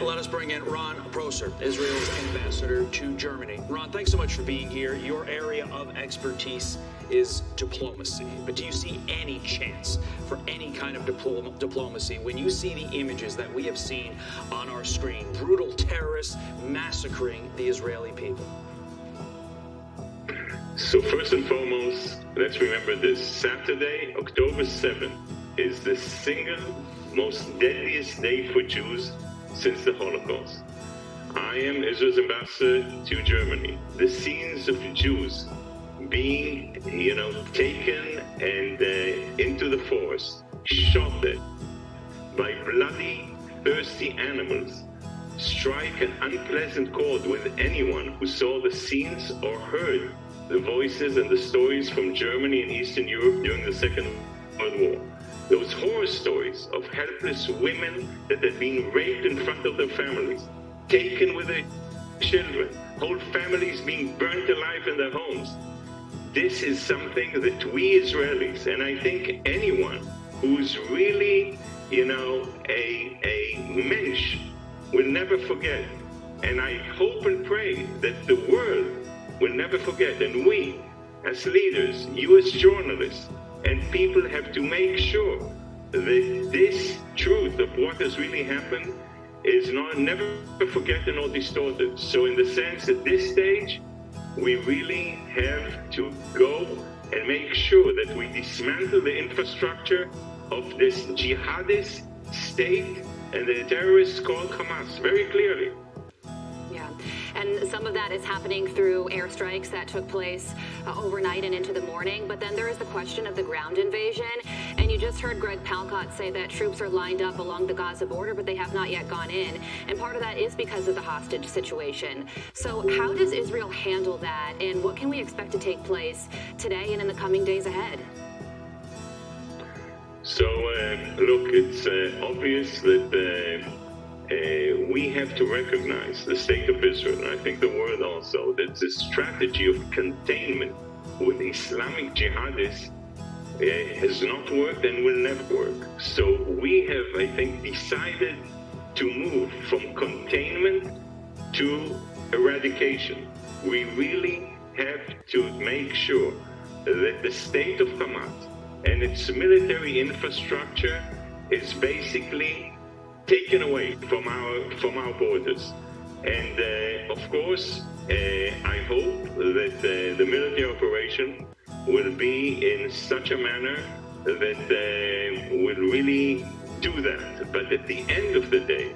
let us bring in Ron Prosor, Israel's ambassador to Germany. Ron, thanks so much for being here. Your area of expertise is diplomacy. But do you see any chance for any kind of diplomacy when you see the images that we have seen on our screen? Brutal terrorists massacring the Israeli people. So first and foremost, let's remember this. Saturday, October 7th, is the single most deadliest day for Jews since the Holocaust. I am Israel's ambassador to Germany. The scenes of Jews being, taken and into the forest, shot dead by bloody, thirsty animals, strike an unpleasant chord with anyone who saw the scenes or heard the voices and the stories from Germany and Eastern Europe during the Second World War. Those horror stories of helpless women that had been raped in front of their families, taken with their children, whole families being burnt alive in their homes. This is something that we Israelis, and I think anyone who's really, a mensch, will never forget. And I hope and pray that the world will never forget. And we, as leaders, you as journalists, and people have to make sure that this truth of what has really happened is never forgotten or distorted. So in the sense, at this stage, we really have to go and make sure that we dismantle the infrastructure of this jihadist state and the terrorists called Hamas, very clearly. Yeah, and some of that is happening through airstrikes that took place overnight and into the morning. But then there is the question of the ground invasion. And you just heard Greg Palcott say that troops are lined up along the Gaza border, but they have not yet gone in. And part of that is because of the hostage situation. So how does Israel handle that? And what can we expect to take place today and in the coming days ahead? So, look, it's obvious that we have to recognize the state of Israel, and I think the world also, that the strategy of containment with Islamic jihadists has not worked and will never work. So we have, I think, decided to move from containment to eradication. We really have to make sure that the state of Hamas and its military infrastructure is basically taken away from our borders. And of course, I hope that the military operation will be in such a manner that will really do that. But at the end of the day,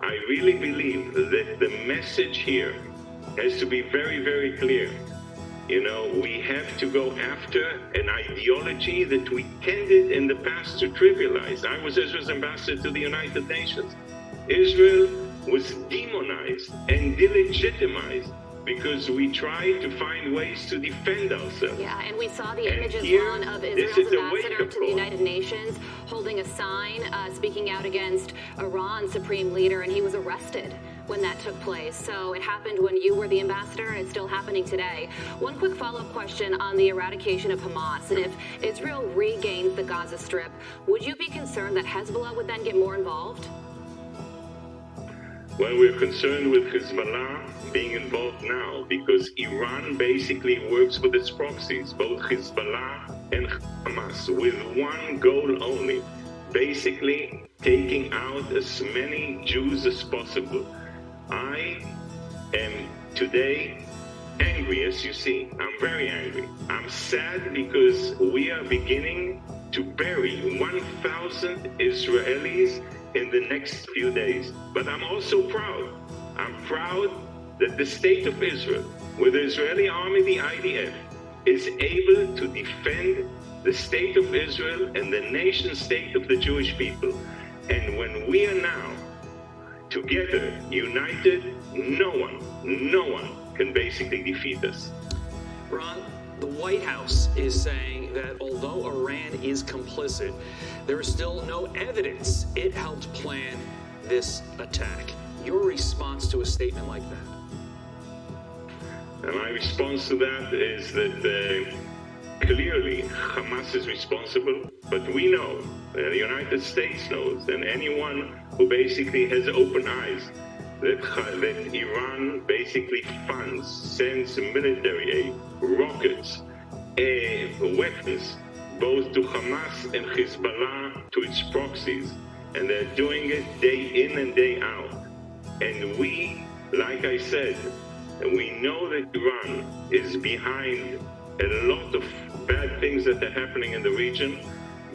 I really believe that the message here has to be very, very clear. We have to go after an ideology that we tended in the past to trivialize. I was Israel's ambassador to the United Nations. Israel was demonized and delegitimized because we tried to find ways to defend ourselves. Yeah, and we saw the images, Ron, of Israel's ambassador to the United Nations holding a sign speaking out against Iran's supreme leader, and he was arrested when that took place. So it happened when you were the ambassador, and it's still happening today. One quick follow-up question on the eradication of Hamas. And if Israel regains the Gaza Strip, would you be concerned that Hezbollah would then get more involved? Well, we're concerned with Hezbollah being involved now because Iran basically works with its proxies, both Hezbollah and Hamas, with one goal only, basically taking out as many Jews as possible. I am today angry, as you see. I'm very angry. I'm sad because we are beginning to bury 1,000 Israelis in the next few days. But I'm also proud. I'm proud that the state of Israel, with the Israeli army, the IDF, is able to defend the state of Israel and the nation state of the Jewish people. And when we are now together, united, no one can basically defeat us. Ron, the White House is saying that although Iran is complicit, there is still no evidence it helped plan this attack. Your response to a statement like that? And my response to that is that clearly Hamas is responsible, but we know, the United States knows, and anyone who basically has open eyes, that Iran basically funds, sends military aid, rockets, weapons, both to Hamas and Hezbollah, to its proxies. And they're doing it day in and day out. And we, like I said, we know that Iran is behind a lot of bad things that are happening in the region,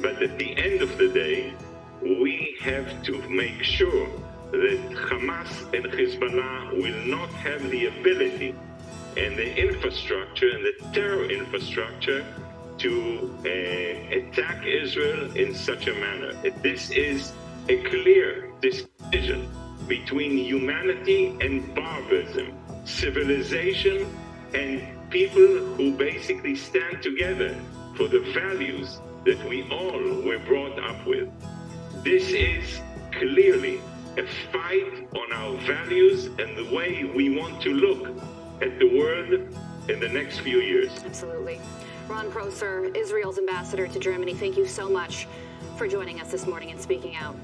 but at the end of the day, we have to make sure that Hamas and Hezbollah will not have the ability and the infrastructure and the terror infrastructure to attack Israel in such a manner. This is a clear decision between humanity and barbarism, civilization and people who basically stand together for the values that we all were brought up with. This is clearly a fight on our values and the way we want to look at the world in the next few years. Absolutely. Ron Prosor, Israel's ambassador to Germany, thank you so much for joining us this morning and speaking out.